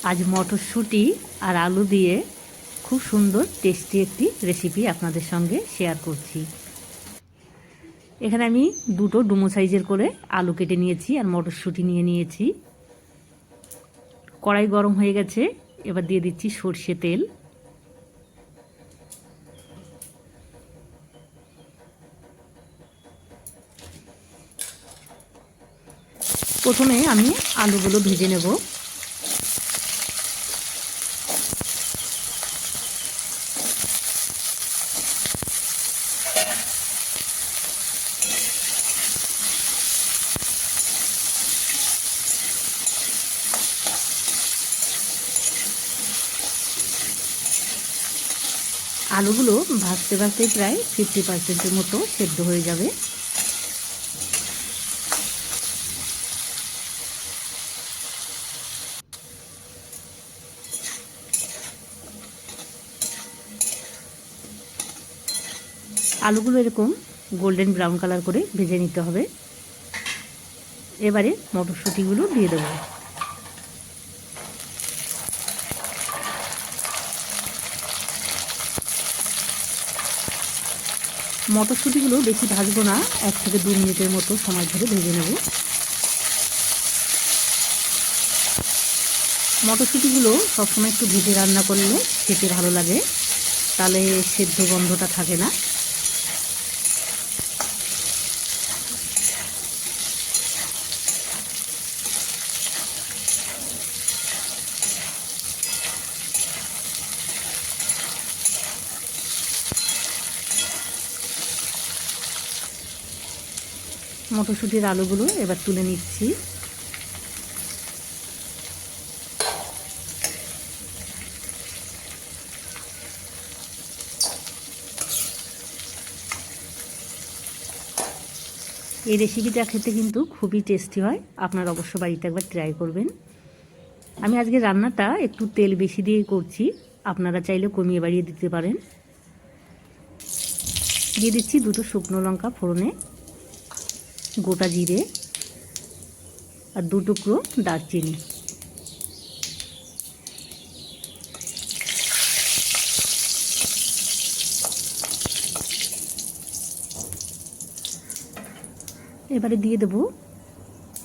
আজ মটরশুঁটি আর আলু দিয়ে খুব সুন্দর টেস্টি একটি রেসিপি আপনাদের সঙ্গে শেয়ার করছি। এখানে আমি দুটো ডুমো সাইজের করে আলু কেটে নিয়েছি আর মটরশুঁটি নিয়ে নিয়েছি। কড়াই গরম হয়ে গেছে, এবার দিয়ে দিচ্ছি সর্ষে তেল। প্রথমে আমি আলুগুলো ভেজে নেব। আলুগুলো ভাজতে ভাজতে প্রায় 50% মতো সেদ্ধ হয়ে যাবে। আলুগুলো এরকম গোল্ডেন ব্রাউন কালার করে ভেজে নিতে হবে। এবারে মটরশুঁটিগুলো দিয়ে দেব। মটরশুঁটিগুলো বেশি ভাজবো না, 1 থেকে 2 মিনিটের মতো সময় ধরে ভেজে নেব। মটরশুঁটিগুলো সবসময় একটু ভেজে রান্না করলে খেতে ভালো লাগে, তাহলে সেদ্ধ গন্ধটা থাকে না। মটরশুঁটির আলুগুলো এবার তুলে নিচ্ছি। এই রেসিপিটা খেতে কিন্তু খুবই টেস্টি হয়, আপনারা অবশ্য বাড়িতে একবার ট্রাই করবেন। আমি আজকে রান্নাটা একটু তেল বেশি দিয়ে করছি, আপনারা চাইলে কমিয়ে বাড়িয়ে দিতে পারেন। দিয়ে দিচ্ছি 2টো শুকনো লঙ্কা ফোড়নে, গোটা জিরে আর 2 টুকরো দারচিনি। এবারে দিয়ে দেব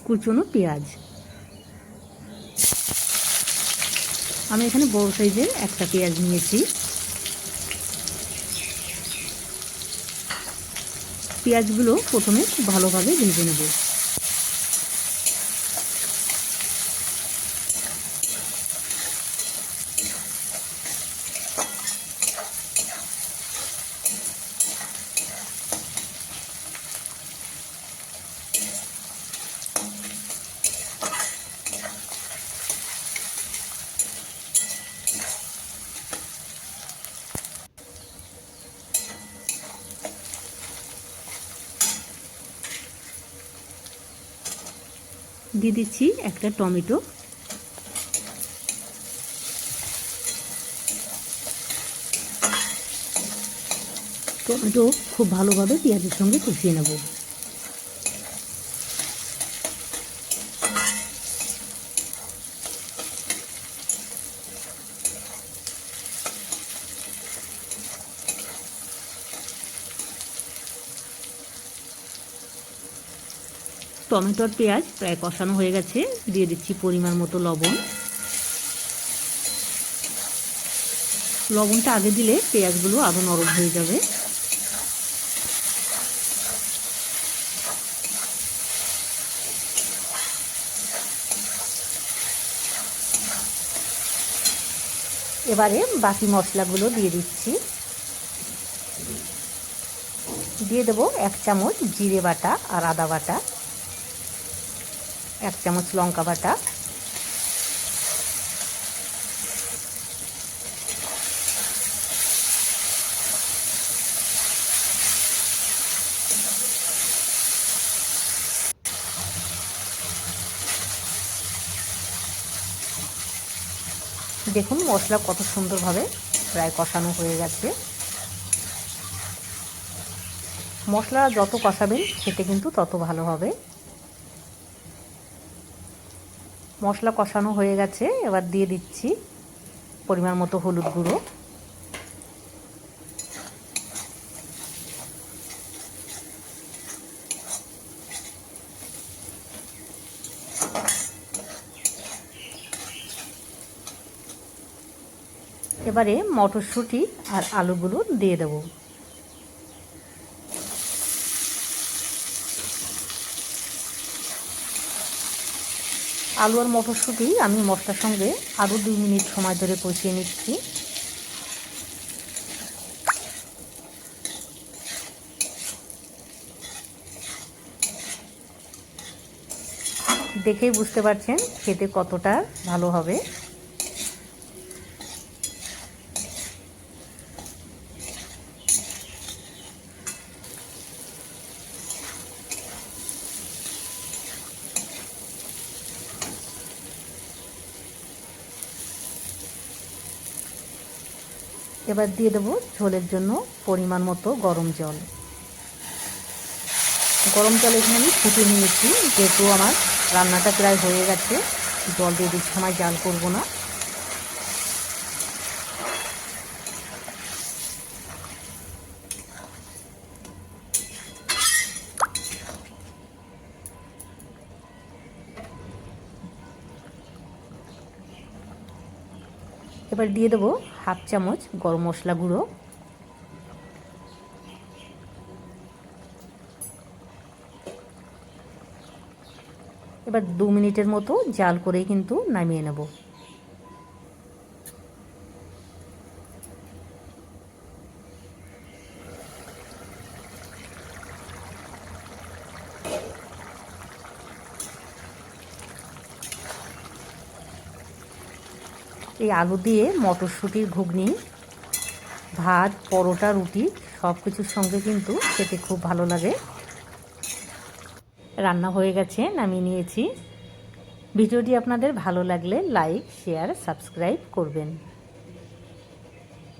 কুচনো পেঁয়াজ। আমি এখানে বড় সাইজের একটা পেঁয়াজ নিয়েছি। পেঁয়াজগুলো প্রথমে খুব ভালোভাবে ভেজে নেব। দিয়ে দিচ্ছি একটা টমেটো। টমেটো খুব ভালোভাবে পেঁয়াজের সঙ্গে কষিয়ে নেব। টমেটো আর পেঁয়াজ প্রায় কষানো হয়ে গেছে, দিয়ে দিচ্ছি পরিমাণ মতো লবণ। লবণটা আগে দিলে পেঁয়াজগুলো আরও নরম হয়ে যাবে। এবারে বাকি মশলাগুলো দিয়ে দিচ্ছি। দিয়ে দেবো 1 চামচ জিরে বাটা আর আদা বাটা, 1 চামচ লঙ্কা বাটা, দেখুন মশলা কত সুন্দরভাবে প্রায় কষানো হয়ে গেছে। মশলা যত কষাবেন খেতে কিন্তু তত ভালো হবে। মশলা কষানো হয়ে গেছে, এবার দিয়ে দিচ্ছি পরিমাণ মতো হলুদ গুঁড়ো, এবারে মটরশুঁটি আর আলুগুলো দিয়ে দেব। আলু আর মটরশুঁটি আমি মশলার সঙ্গে আরও 2 মিনিট সময় ধরে কষিয়ে নিচ্ছি। দেখেই বুঝতে পারছেন খেতে কতটা ভালো হবে। এবার দিয়ে দেবো ঝোলের জন্য পরিমাণ মতো গরম জল। গরম জল এখানে আমি ফুটিয়ে নিয়েছি, যেহেতু আমার রান্নাটা প্রায় হয়ে গেছে, জল দিয়ে বেশি সময় জাল করব না। এবার দিয়ে দেবো 1/2 চামচ গরম মশলা গুঁড়ো, এবার 2 মিনিটের মতো জাল করেই কিন্তু নামিয়ে নেব। এই আলু দিয়ে মটরশুঁটির ঘুগনি ভাত, পরোটা, রুটি সব কিছুর সঙ্গে কিন্তু খেতে খুব ভালো লাগে। রান্না হয়ে গেছে, নামিয়ে নিয়েছি। ভিডিওটি আপনাদের ভালো লাগলে লাইক, শেয়ার, সাবস্ক্রাইব করবেন।